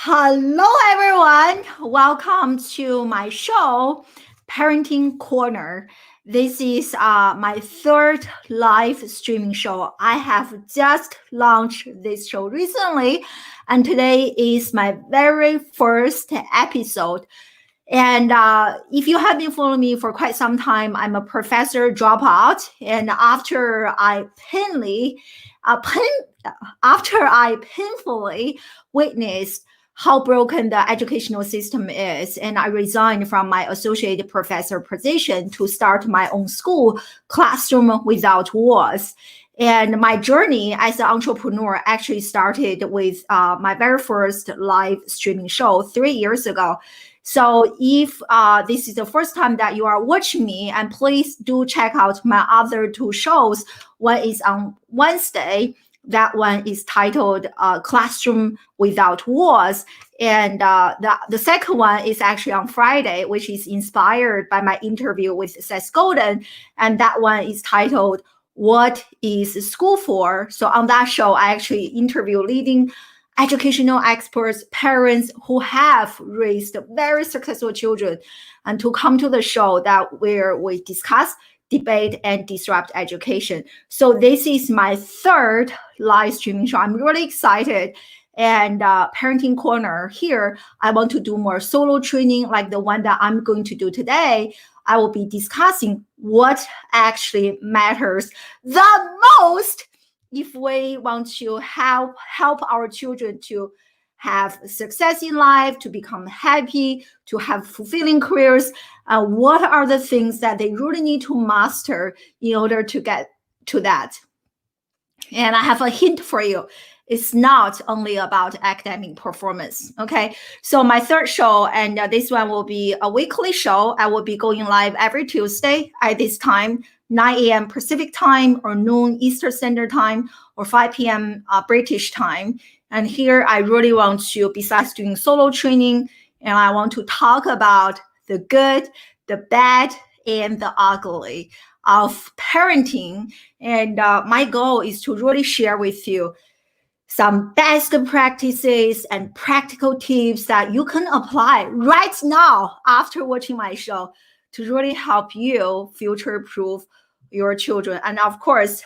Hello, everyone. Welcome to my show, Parenting Corner. This is my third live streaming show. I have just launched this show recently, and today is my very first episode. And if you have been following me for quite some time, I'm a professor dropout. And after I painfully witnessed how broken the educational system is, and I resigned from my associate professor position to start my own school, Classroom Without Walls. And my journey as an entrepreneur actually started with my very first live streaming show 3 years ago. So if this is the first time that you are watching me, and please do check out my other two shows. One is on Wednesday. That one is titled Classroom Without Walls. And the second one is actually on Friday, which is inspired by my interview with Seth Godin. And that one is titled What is School For? So on that show, I actually interview leading educational experts, parents who have raised very successful children, and to come to the show where we discuss, debate, and disrupt education. So this is my third live streaming show. I'm really excited. And Parenting Corner here, I want to do more solo training like the one that I'm going to do today. I will be discussing what actually matters the most if we want to help our children to have success in life, to become happy, to have fulfilling careers. What are the things that they really need to master in order to get to that? And I have a hint for you. It's not only about academic performance, okay? So my third show, and this one will be a weekly show. I will be going live every Tuesday at this time, 9 a.m. Pacific time, or noon Eastern Standard Time, or 5 p.m. British time. And here I really want to, besides doing solo training, and I want to talk about the good, the bad, and the ugly of parenting. And my goal is to really share with you some best practices and practical tips that you can apply right now after watching my show to really help you future-proof your children. And of course,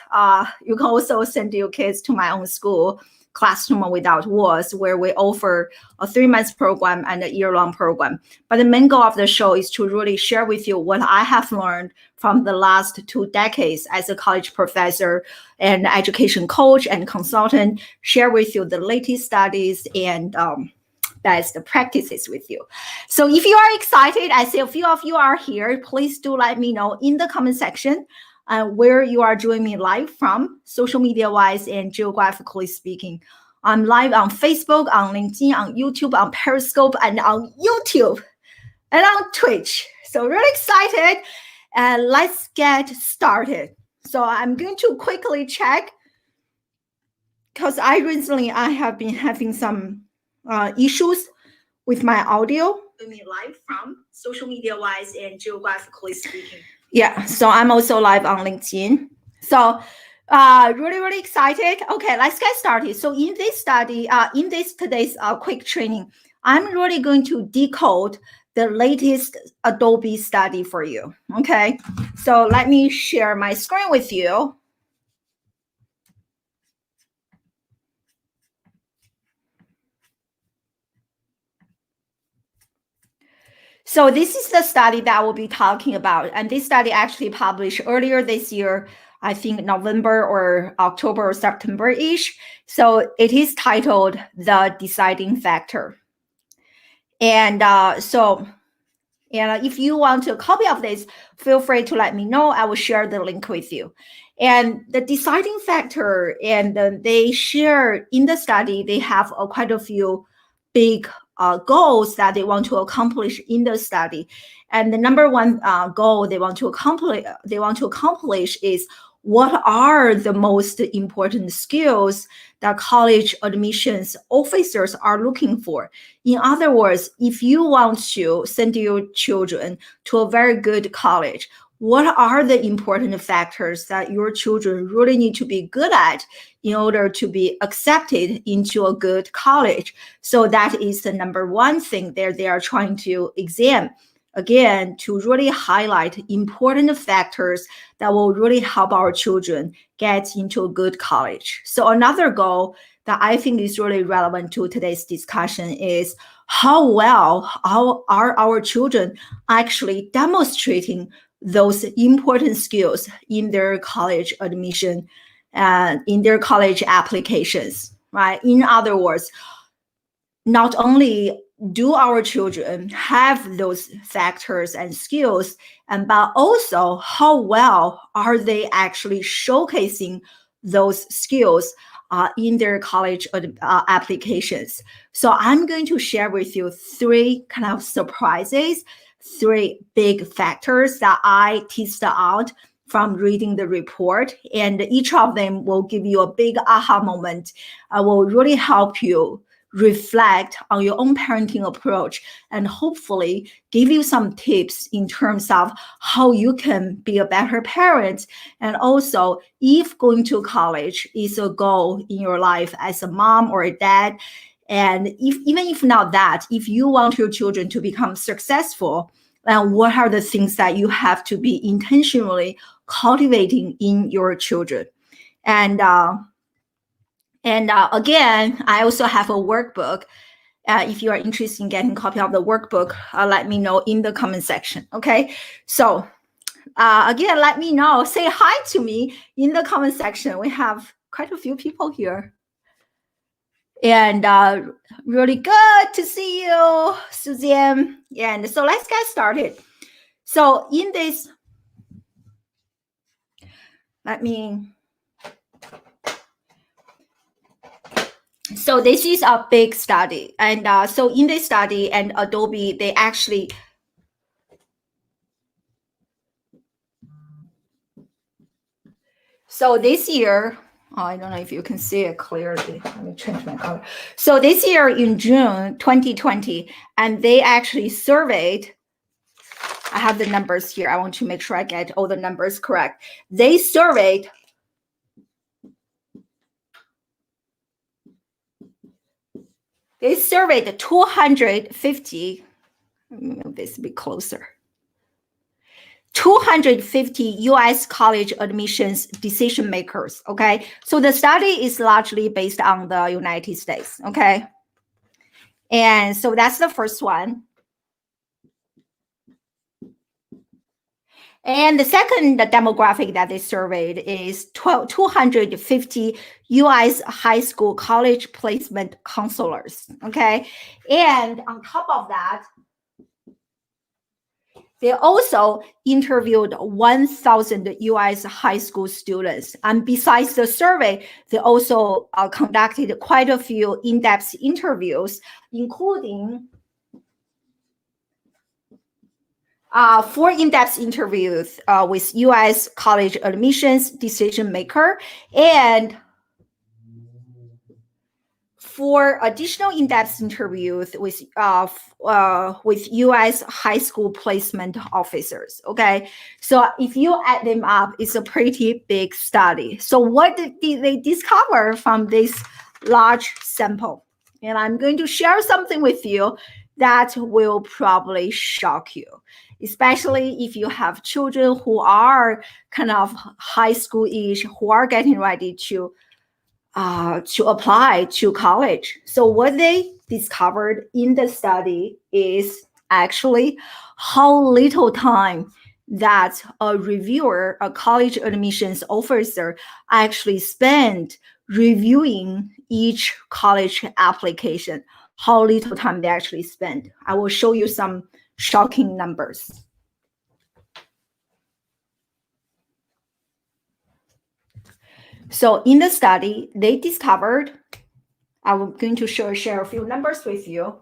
you can also send your kids to my own school, Classroom Without Walls, where we offer a 3-month program and a year-long program. But the main goal of the show is to really share with you what I have learned from the last 2 decades as a college professor and education coach and consultant, share with you the latest studies and best practices with you. So if you are excited, I see a few of you are here, please do let me know in the comment section where you are joining me live from, social media-wise and geographically speaking. I'm live on Facebook, on LinkedIn, on YouTube, on Periscope, and on YouTube, and on Twitch. So really excited. Let's get started. So I'm going to quickly check, because I have been having some issues with my audio. Live from social media-wise and geographically speaking. Yeah, so I'm also live on LinkedIn. So really excited. Okay, let's get started. So in this study, today's quick training, I'm really going to decode the latest Adobe study for you. Okay, so let me share my screen with you. So this is the study that we'll be talking about. And this study actually published earlier this year, I think November or October or September-ish. So it is titled The Deciding Factor. And if you want a copy of this, feel free to let me know. I will share the link with you. And the deciding factor, and they share in the study, they have quite a few big goals that they want to accomplish in the study. And the number one goal they want to accomplish is, what are the most important skills that college admissions officers are looking for? In other words, if you want to send your children to a very good college, what are the important factors that your children really need to be good at in order to be accepted into a good college. So that is the number one thing there they are trying to examine. Again, to really highlight important factors that will really help our children get into a good college. So another goal that I think is really relevant to today's discussion is how well are our children actually demonstrating those important skills in their college admission and in their college applications, right? In other words, not only do our children have those factors and skills, but also how well are they actually showcasing those skills in their college applications. So I'm going to share with you three kind of surprises, three big factors that I teased out from reading the report, and each of them will give you a big aha moment. Will really help you reflect on your own parenting approach and hopefully give you some tips in terms of how you can be a better parent. And also, if going to college is a goal in your life as a mom or a dad, and even if not that, if you want your children to become successful, then what are the things that you have to be intentionally cultivating in your children? And again, I also have a workbook. If you are interested in getting a copy of the workbook, let me know in the comment section. Okay, so again, let me know. Say hi to me in the comment section. We have quite a few people here. And really good to see you, Suzanne. And so let's get started. So in this, so this is a big study. And so in this study, and Adobe, they actually, so this year, I don't know if you can see it clearly. Let me change my color. So this year in June 2020, and they actually surveyed, I have the numbers here. I want to make sure I get all the numbers correct. They surveyed 250, let me move this a bit closer. 250 US college admissions decision makers, okay? So the study is largely based on the United States, okay? And so that's the first one. And the second demographic that they surveyed is 250 US high school college placement counselors, okay? And on top of that, they also interviewed 1,000 US high school students. And besides the survey, they also conducted quite a few in-depth interviews, including 4 in-depth interviews with US college admissions decision maker, and 4 additional in-depth interviews with US high school placement officers. Okay, so if you add them up, it's a pretty big study. So what did they discover from this large sample? And I'm going to share something with you that will probably shock you, especially if you have children who are kind of high school age, who are getting ready to apply to college. So what they discovered in the study is actually how little time that a reviewer, a college admissions officer, actually spent reviewing each college application, how little time they actually spend. I will show you some shocking numbers. So in the study, they discovered, I'm going to share a few numbers with you.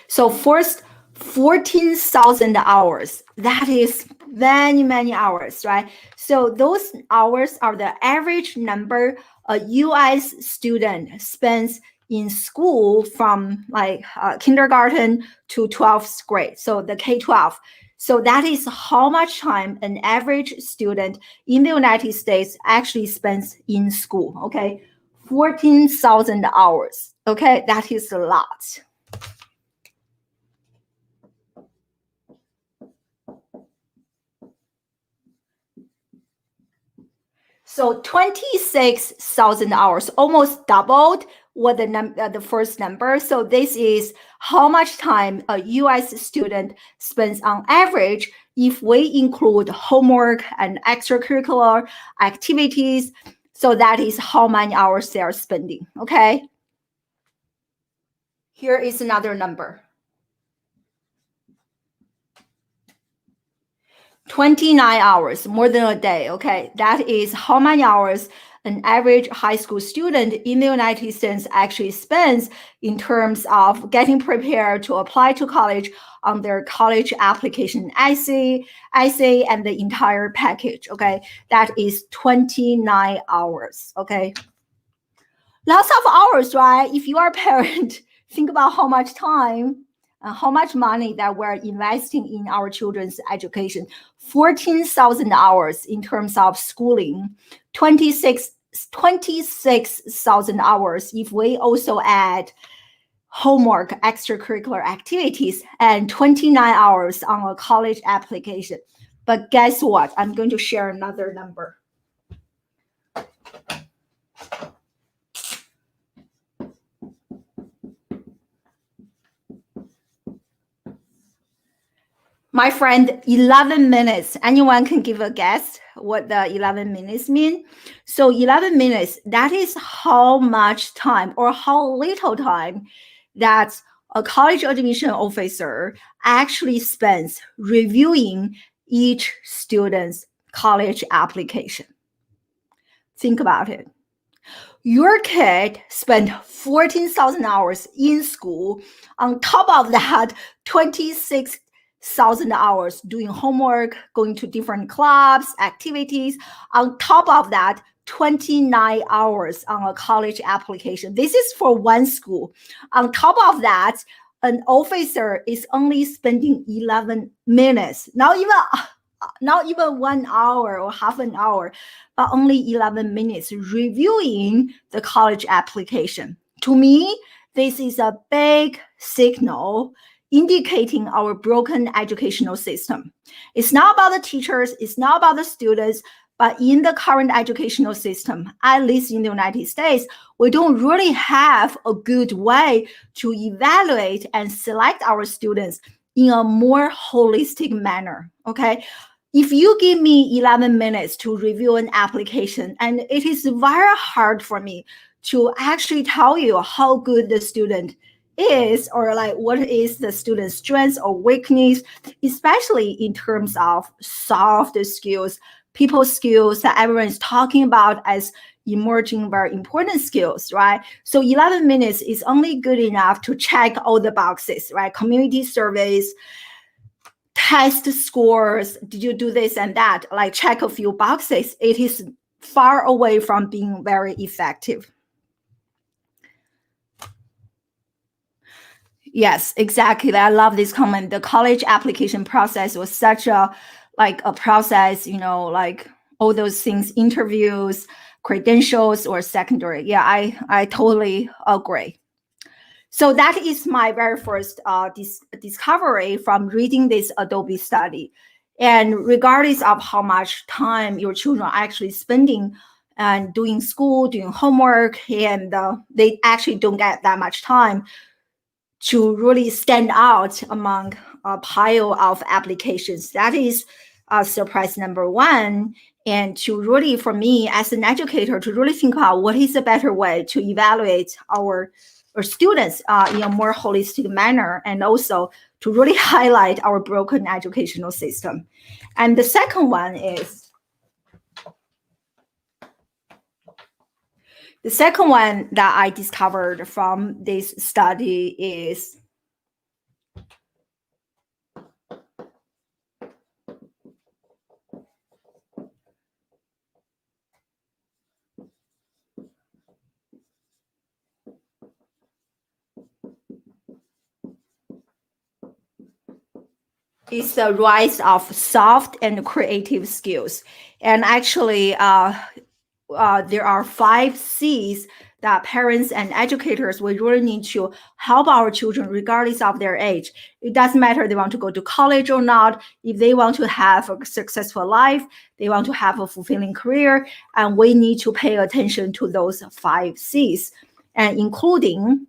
So first, 14,000 hours. That is many, many hours, right? So those hours are the average number a US student spends in school from like kindergarten to 12th grade, so the K-12. So that is how much time an average student in the United States actually spends in school, okay? 14,000 hours, okay? That is a lot. So 26,000 hours, almost doubled what the first number. So this is how much time a U.S. student spends on average if we include homework and extracurricular activities. So that is how many hours they are spending, okay? Here is another number. 29 hours, more than a day, okay? That is how many hours an average high school student in the United States actually spends in terms of getting prepared to apply to college on their college application essay, and the entire package, okay? That is 29 hours, okay? Lots of hours, right? If you are a parent, think about how much time, how much money that we're investing in our children's education. 14,000 hours in terms of schooling, 26,000 hours if we also add homework, extracurricular activities, and 29 hours on a college application. But guess what? I'm going to share another number. My friend, 11 minutes. Anyone can give a guess what the 11 minutes mean? So 11 minutes, that is how much time or how little time that a college admission officer actually spends reviewing each student's college application. Think about it. Your kid spent 14,000 hours in school. On top of that, 26,000 hours doing homework, going to different clubs, activities. On top of that, 29 hours on a college application. This is for one school. On top of that, an officer is only spending 11 minutes, not even 1 hour or half an hour, but only 11 minutes reviewing the college application. To me, this is a big signal indicating our broken educational system. It's not about the teachers, it's not about the students, but in the current educational system, at least in the United States, we don't really have a good way to evaluate and select our students in a more holistic manner, okay? If you give me 11 minutes to review an application, and it is very hard for me to actually tell you how good the student is, or like what is the student's strengths or weakness, especially in terms of soft skills, people skills that everyone is talking about as emerging very important skills, right? So 11 minutes is only good enough to check all the boxes, right? Community surveys, test scores, did you do this and that, like check a few boxes. It is far away from being very effective. Yes, exactly. I love this comment. The college application process was such a process, like all those things, interviews, credentials, or secondary. Yeah, I totally agree. So that is my very first discovery from reading this Adobe study. And regardless of how much time your children are actually spending and doing school, doing homework, and they actually don't get that much time to really stand out among a pile of applications. That is surprise number one. And to really, for me as an educator, to really think about what is a better way to evaluate our students in a more holistic manner, and also to really highlight our broken educational system. And the second one is, the second one that I discovered from this study is is the rise of soft and creative skills. And actually, there are 5 C's that parents and educators will really need to help our children regardless of their age. It doesn't matter they want to go to college or not. If they want to have a successful life, they want to have a fulfilling career, and we need to pay attention to those 5 C's, and including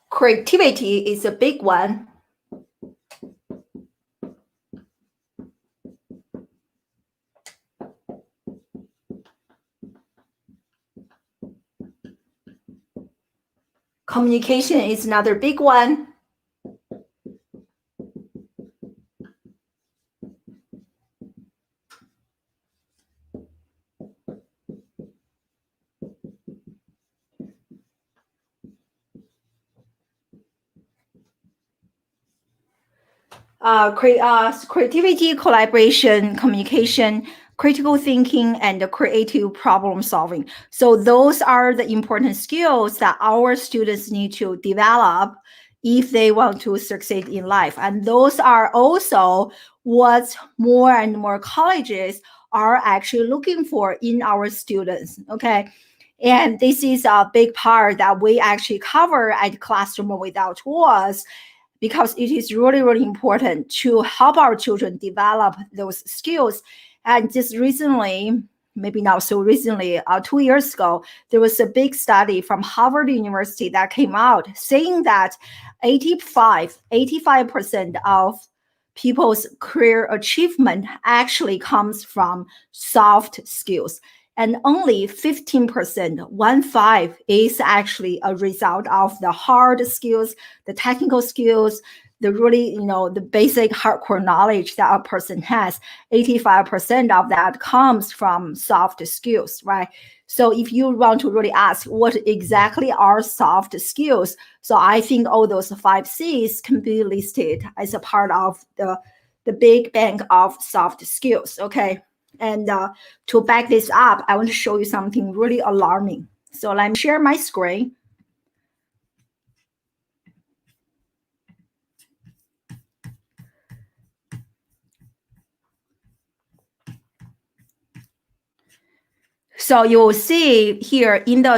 creativity is a big one. Communication is another big one. Creativity, collaboration, communication, critical thinking, and creative problem solving. So those are the important skills that our students need to develop if they want to succeed in life. And those are also what more and more colleges are actually looking for in our students, okay? And this is a big part that we actually cover at Classroom Without Walls, because it is really, really important to help our children develop those skills. And just recently, maybe not so recently, 2 years ago, there was a big study from Harvard University that came out saying that 85% of people's career achievement actually comes from soft skills. And only 15%, 1/5, is actually a result of the hard skills, the technical skills, the really, the basic hardcore knowledge that a person has. 85% of that comes from soft skills, right? So if you want to really ask what exactly are soft skills, so I think all those 5 C's can be listed as a part of the big bank of soft skills, okay? And to back this up, I want to show you something really alarming. So let me share my screen. So you will see here in the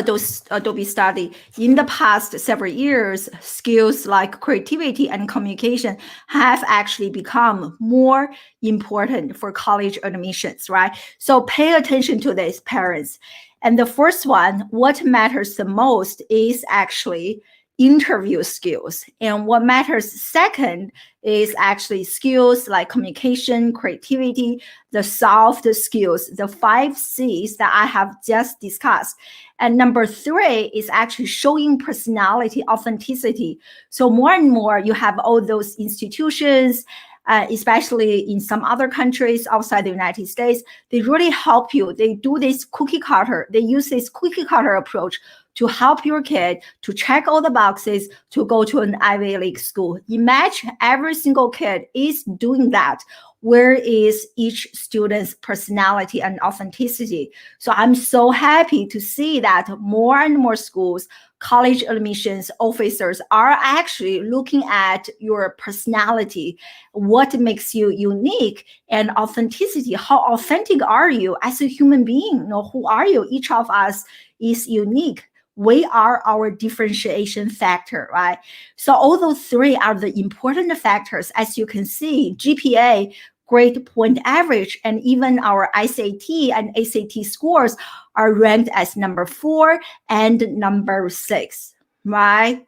Adobe study, in the past several years, skills like creativity and communication have actually become more important for college admissions, right? So pay attention to this, parents. And the first one, what matters the most is actually interview skills. And what matters second is actually skills like communication, creativity, the soft skills, the 5 C's that I have just discussed. And number 3 is actually showing personality, authenticity. So more and more you have all those institutions, especially in some other countries outside the United States, they really help you. They do this cookie cutter. They use this cookie cutter approach to help your kid to check all the boxes to go to an Ivy League school. Imagine every single kid is doing that. Where is each student's personality and authenticity? So I'm so happy to see that more and more schools, college admissions officers are actually looking at your personality, what makes you unique, and authenticity. How authentic are you as a human being? Who are you? Each of us is unique. We are our differentiation factor, right? So all those 3 are the important factors. As you can see, GPA, grade point average, and even our SAT and ACT scores are ranked as number 4 and number 6, right?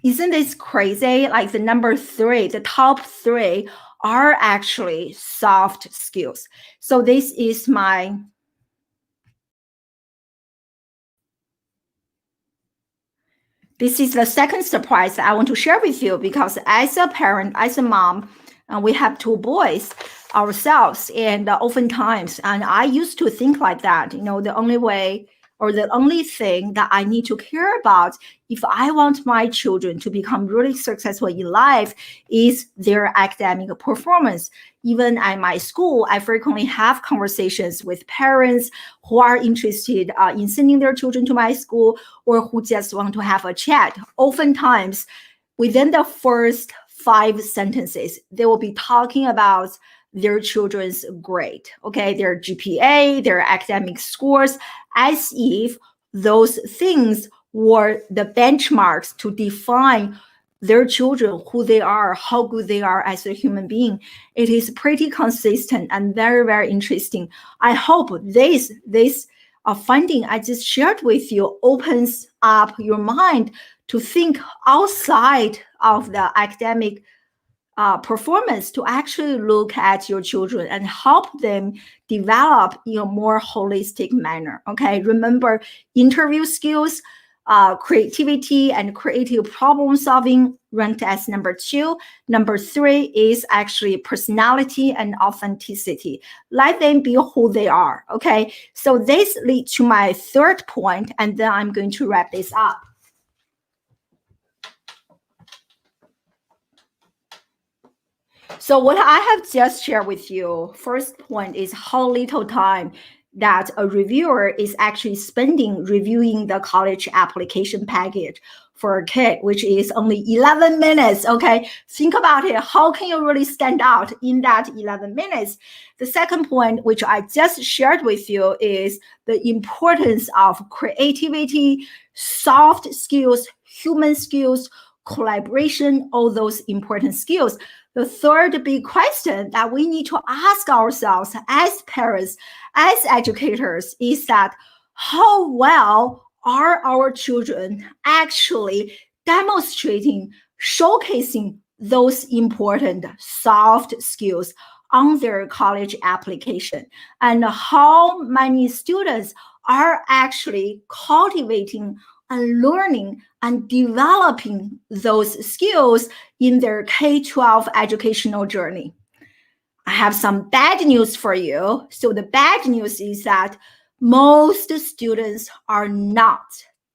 Isn't this crazy? Like the number 3, the top 3 are actually soft skills. So this is the second surprise I want to share with you, because as a parent, as a mom, we have 2 boys ourselves, and oftentimes, and I used to think like that, the only way or the only thing that I need to care about if I want my children to become really successful in life is their academic performance. Even at my school, I frequently have conversations with parents who are interested in sending their children to my school, or who just want to have a chat. Oftentimes, within the first 5 sentences, they will be talking about their children's grade, okay, their GPA, their academic scores, as if those things were the benchmarks to define their children, who they are, how good they are as a human being. It is pretty consistent and very, very interesting. I hope this finding I just shared with you opens up your mind to think outside of the academic performance, to actually look at your children and help them develop in a more holistic manner. Okay, remember, interview skills, creativity and creative problem solving ranked as number 2. Number 3 is actually personality and authenticity. Let them be who they are. Okay, so this leads to my third point, and then I'm going to wrap this up. So what I have just shared with you, first point is how little time that a reviewer is actually spending reviewing the college application package for a kid, which is only 11 minutes, okay? Think about it. How can you really stand out in that 11 minutes? The second point, which I just shared with you, is the importance of creativity, soft skills, human skills, collaboration, all those important skills. The third big question that we need to ask ourselves as parents, as educators, is that how well are our children actually demonstrating, showcasing those important soft skills on their college application, and how many students are actually cultivating and learning and developing those skills in their K-12 educational journey. I have some bad news for you. So the bad news is that most students are not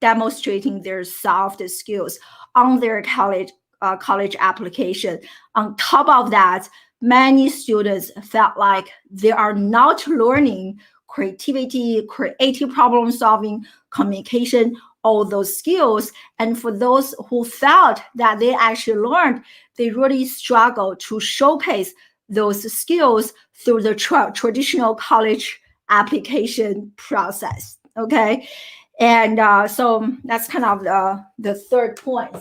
demonstrating their soft skills on their college application. On top of that, many students felt like they are not learning creativity, creative problem solving, communication, all those skills. And for those who felt that they actually learned, they really struggle to showcase those skills through the traditional college application process. Okay, and so that's kind of the third point.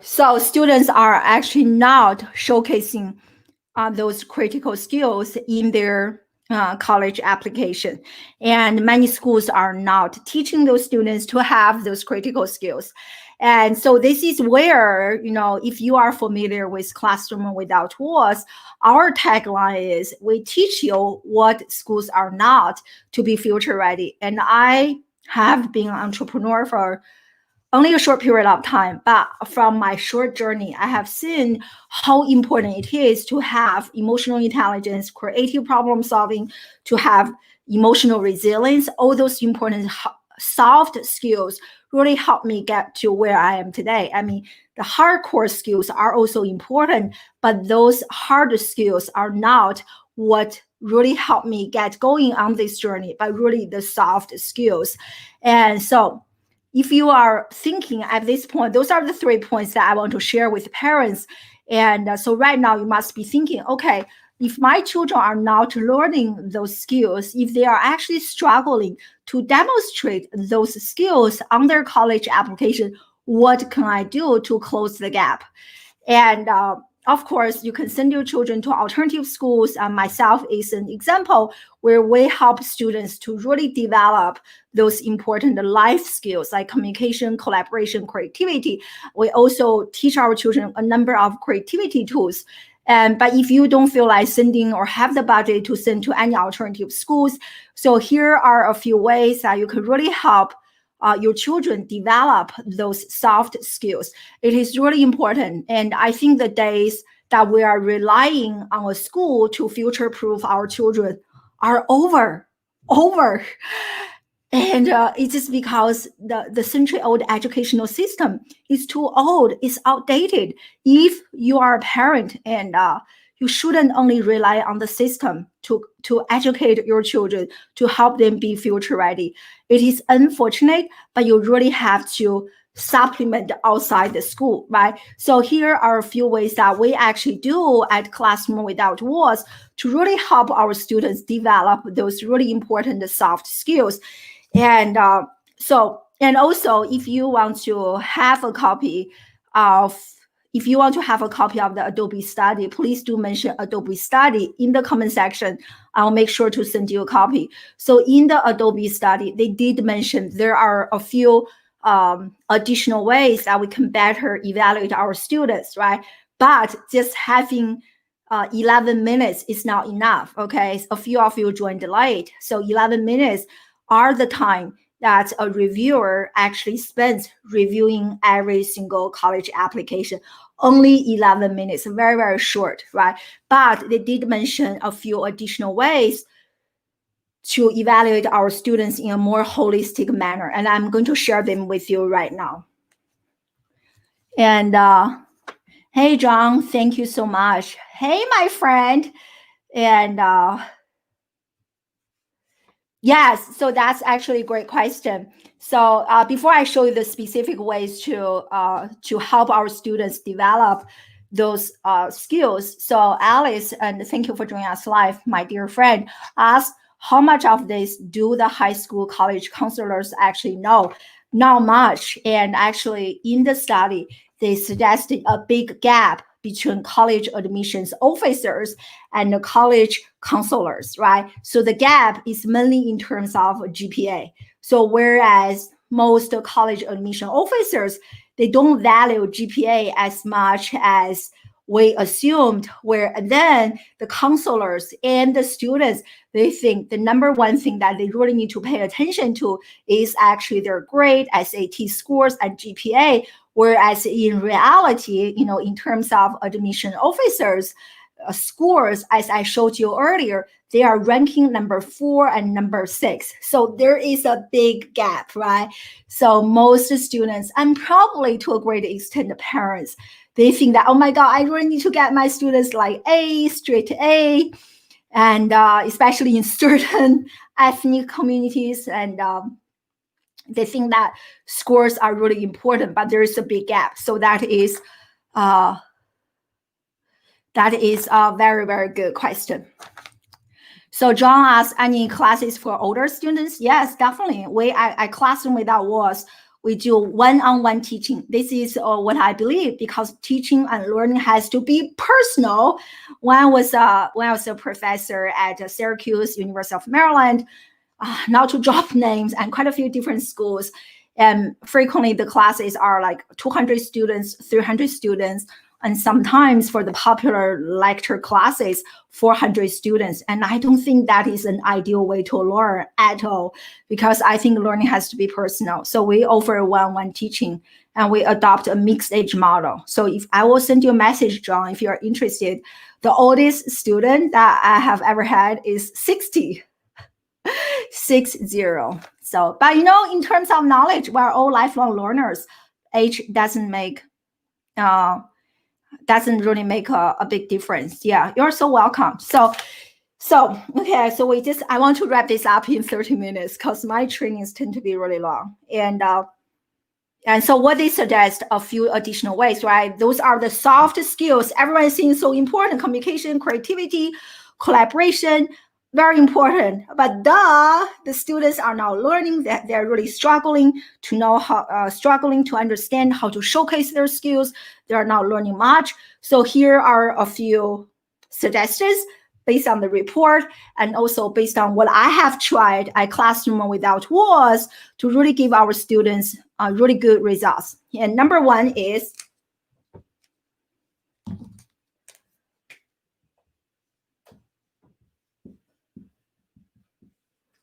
So students are actually not showcasing those critical skills in their college application. And many schools are not teaching those students to have those critical skills. And so this is where, if you are familiar with Classroom Without Walls, our tagline is, we teach you what schools are not to be future ready. And I have been an entrepreneur for only a short period of time, but from my short journey, I have seen how important it is to have emotional intelligence, creative problem solving, to have emotional resilience. All those important soft skills really helped me get to where I am today. I mean, the hardcore skills are also important, but those hard skills are not what really helped me get going on this journey, but really the soft skills. And so if you are thinking at this point, those are the 3 points that I want to share with parents. And so right now you must be thinking, okay, if my children are not learning those skills, if they are actually struggling to demonstrate those skills on their college application, what can I do to close the gap? And of course, you can send your children to alternative schools. And myself is an example where we help students to really develop those important life skills like communication, collaboration, creativity. We also teach our children a number of creativity tools. But if you don't feel like sending or have the budget to send to any alternative schools, so here are a few ways that you can really help your children develop those soft skills. It is really important. And I think the days that we are relying on a school to future-proof our children are over. And it's just because the century-old educational system is too old, it's outdated. If you are a parent, and you shouldn't only rely on the system to educate your children, to help them be future ready. It is unfortunate, but you really have to supplement outside the school, right? So here are a few ways that we actually do at Classroom Without Walls to really help our students develop those really important soft skills. And also, if you want to have a copy of the Adobe Study, please do mention Adobe Study in the comment section. I'll make sure to send you a copy. So in the Adobe Study, they did mention there are a few additional ways that we can better evaluate our students, right? But just having 11 minutes is not enough, okay? A few of you joined late. So 11 minutes are the time that a reviewer actually spends reviewing every single college application. Only 11 minutes, very, very short, right? But they did mention a few additional ways to evaluate our students in a more holistic manner. And I'm going to share them with you right now. And hey, John, thank you so much. Hey, my friend. And yes, so that's actually a great question. So before I show you the specific ways to help our students develop those skills, so Alice, and thank you for joining us live, my dear friend, asked how much of this do the high school college counselors actually know? Not much. And actually in the study, they suggested a big gap between college admissions officers and the college counselors, right? So the gap is mainly in terms of GPA. So whereas most college admission officers, they don't value GPA as much as we assumed, where then the counselors and the students, they think the number one thing that they really need to pay attention to is actually their grade, SAT scores, and GPA. Whereas in reality, in terms of admission officers, scores, as I showed you earlier, they are ranking number 4 and number 6. So there is a big gap, right? So most students, and probably to a great extent the parents, they think that, oh my God, I really need to get my students like A, straight A, and especially in certain ethnic communities, and they think that scores are really important, but there is a big gap. So that is a very, very good question. So John asked, any classes for older students? Yes, definitely. We at Classroom Without Walls, we do one-on-one teaching. This is what I believe, because teaching and learning has to be personal. When I was a professor at Syracuse, University of Maryland, not to drop names, and quite a few different schools, and frequently the classes are like 200 students, 300 students, and sometimes for the popular lecture classes, 400 students. And I don't think that is an ideal way to learn at all, because I think learning has to be personal. So we offer one-on-one teaching, and we adopt a mixed age model. So if I will send you a message, John, if you're interested, the oldest student that I have ever had is 60. 60. So, but in terms of knowledge, we're all lifelong learners. Age doesn't really make a big difference. Yeah, you're so welcome. So okay, so I want to wrap this up in 30 minutes because my trainings tend to be really long. And so what they suggest, a few additional ways, right? Those are the soft skills everyone seems so important: communication, creativity, collaboration, very important. But the students are now learning that they're really struggling to know how, struggling to understand how to showcase their skills. They are not learning much. So here are a few suggestions based on the report and also based on what I have tried at Classroom Without Walls to really give our students really good results. And number one is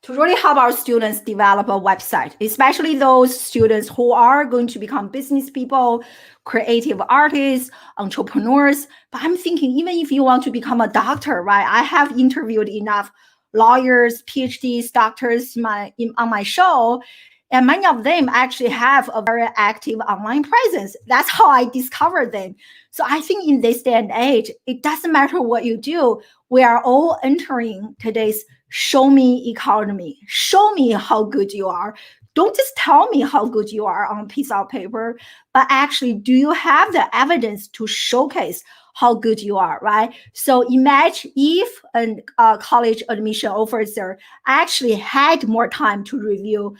to really help our students develop a website, especially those students who are going to become business people, creative artists, entrepreneurs. But I'm thinking, even if you want to become a doctor, right? I have interviewed enough lawyers, PhDs, doctors on my show, and many of them actually have a very active online presence. That's how I discovered them. So I think in this day and age, it doesn't matter what you do. We are all entering today's show me economy. Show me how good you are. Don't just tell me how good you are on a piece of paper, but actually, do you have the evidence to showcase how good you are, right? So imagine if a college admission officer actually had more time to review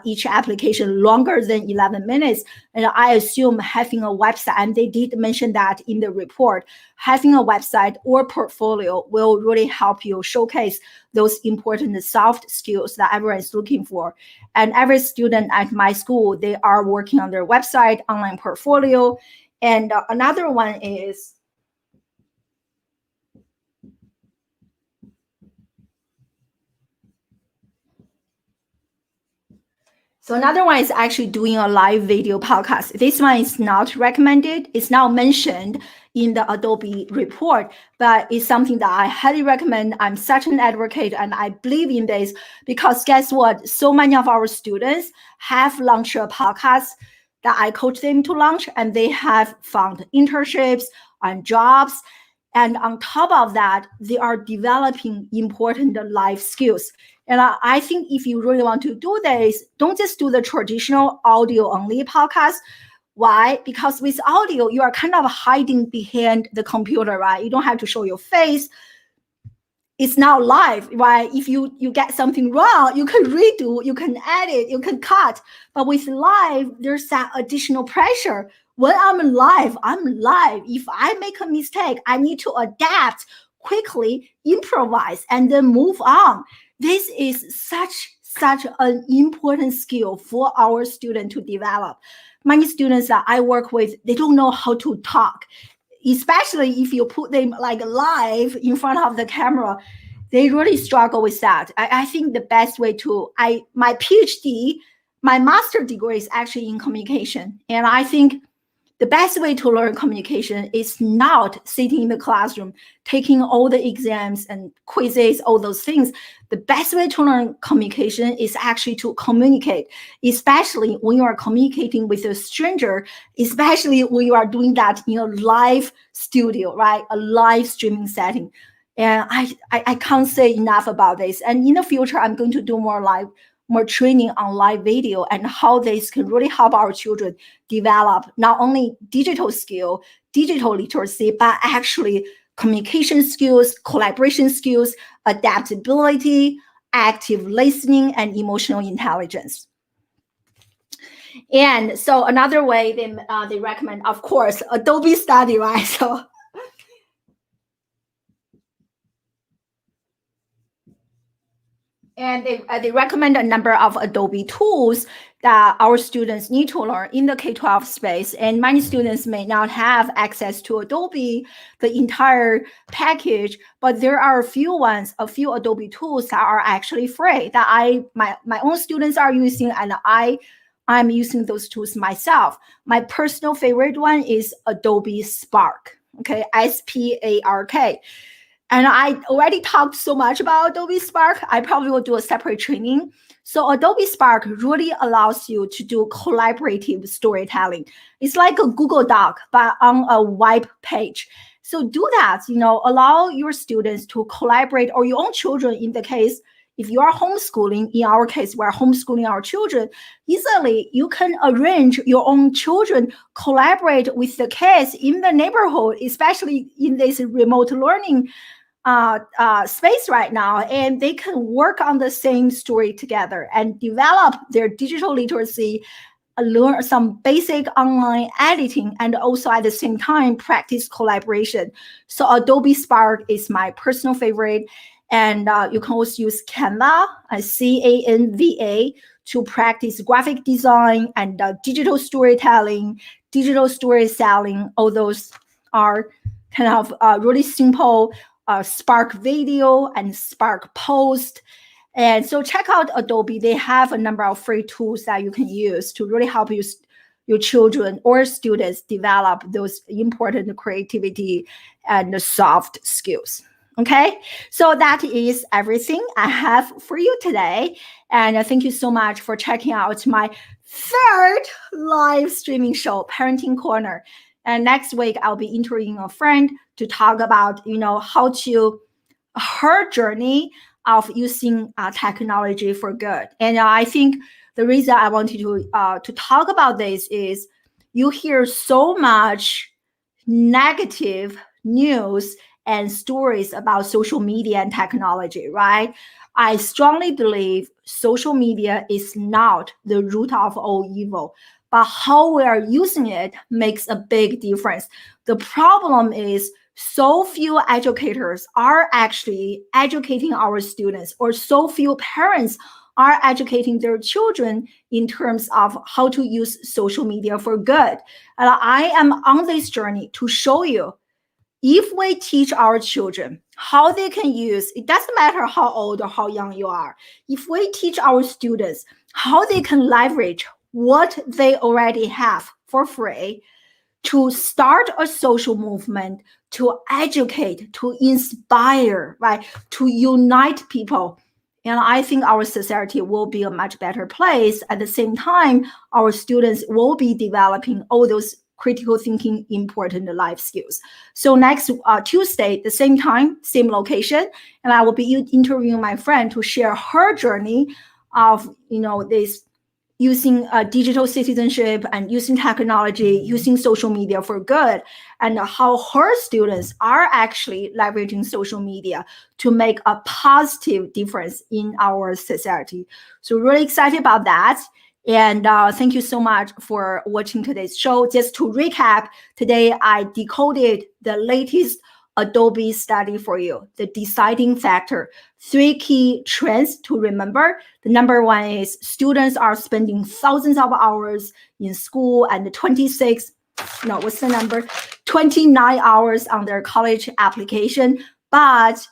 each application longer than 11 minutes. And I assume having a website, and they did mention that in the report, having a website or portfolio will really help you showcase those important soft skills that everyone is looking for. And every student at my school, they are working on their website, online portfolio. And another one is, so another one is actually doing a live video podcast. This one is not recommended. It's not mentioned in the Adobe report, but it's something that I highly recommend. I'm such an advocate and I believe in this because guess what? So many of our students have launched a podcast that I coach them to launch, and they have found internships and jobs. And on top of that, they are developing important life skills. And I think if you really want to do this, don't just do the traditional audio only podcast. Why? Because with audio, you are kind of hiding behind the computer, right? You don't have to show your face. It's not live, right? If you get something wrong, you can redo, you can edit, you can cut. But with live, there's that additional pressure. When I'm live, I'm live. If I make a mistake, I need to adapt quickly, improvise, and then move on. This is such an important skill for our student to develop. Many students that I work with, they don't know how to talk, especially if you put them like live in front of the camera. They really struggle with that. I think the best way to, my PhD, my master degree is actually in communication. And I think the best way to learn communication is not sitting in the classroom, taking all the exams and quizzes, all those things. The best way to learn communication is actually to communicate, especially when you are communicating with a stranger, especially when you are doing that in a live studio, right? A live streaming setting. And I can't say enough about this. And in the future, I'm going to do more training on live video and how this can really help our children develop not only digital skill, digital literacy, but actually communication skills, collaboration skills, adaptability, active listening, and emotional intelligence. And so another way they recommend, of course, Adobe Study, right? So and they recommend a number of Adobe tools that our students need to learn in the K-12 space. And many students may not have access to Adobe, the entire package, but there are a few Adobe tools that are actually free that my own students are using, and I'm using those tools myself. My personal favorite one is Adobe Spark, okay, SPARK. And I already talked so much about Adobe Spark. I probably will do a separate training. So Adobe Spark really allows you to do collaborative storytelling. It's like a Google Doc, but on a web page. So do that, allow your students to collaborate, or your own children in the case, if you are homeschooling, in our case, we're homeschooling our children, easily you can arrange your own children collaborate with the kids in the neighborhood, especially in this remote learning space right now, and they can work on the same story together and develop their digital literacy, learn some basic online editing, and also at the same time practice collaboration. So Adobe Spark is my personal favorite, and you can also use Canva, Canva, to practice graphic design and digital storytelling, digital story selling. All those are kind of really simple Spark video and Spark post. And so check out Adobe. They have a number of free tools that you can use to really help you, your children or students develop those important creativity and soft skills. Okay, so that is everything I have for you today. And thank you so much for checking out my third live streaming show, Parenting Corner. And next week, I'll be interviewing a friend to talk about, how to, her journey of using technology for good. And I think the reason I wanted to talk about this is you hear so much negative news and stories about social media and technology, right? I strongly believe social media is not the root of all evil, but how we are using it makes a big difference. The problem is so few educators are actually educating our students, or so few parents are educating their children in terms of how to use social media for good. And I am on this journey to show you, if we teach our children how they can use, it doesn't matter how old or how young you are, if we teach our students how they can leverage what they already have for free to start a social movement, to educate, to inspire, right, to unite people, and I think our society will be a much better place. At the same time, our students will be developing all those critical thinking, important life skills. So next Tuesday, the same time, same location, and I will be interviewing my friend to share her journey of, this using digital citizenship and using technology, using social media for good, and how her students are actually leveraging social media to make a positive difference in our society. So really excited about that. And thank you so much for watching today's show. Just to recap, today I decoded the latest Adobe study for you, the deciding factor. 3 key trends to remember. The number one is students are spending thousands of hours in school and 29 hours on their college application, but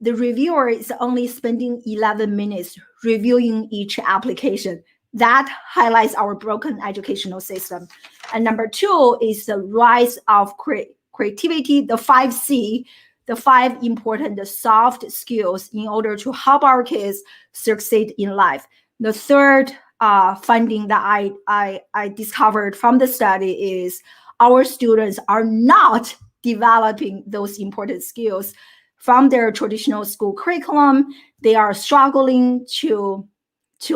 the reviewer is only spending 11 minutes reviewing each application. That highlights our broken educational system. And number 2 is the rise of creativity, the 5C, the 5 important soft skills in order to help our kids succeed in life. The third finding that I discovered from the study is our students are not developing those important skills from their traditional school curriculum. They are struggling to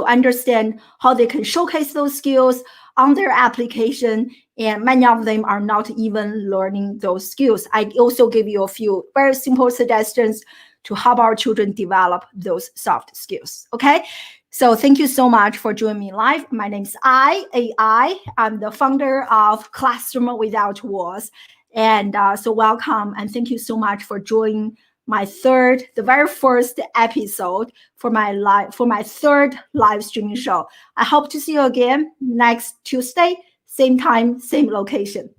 understand how they can showcase those skills on their application, and many of them are not even learning those skills. I also give you a few very simple suggestions to help our children develop those soft skills, okay? So thank you so much for joining me live. My name is AI. I'm the founder of Classroom Without Walls. And so welcome, and thank you so much for joining the very first episode for my third live streaming show. I hope to see you again next Tuesday, same time, same location.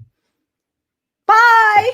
Bye.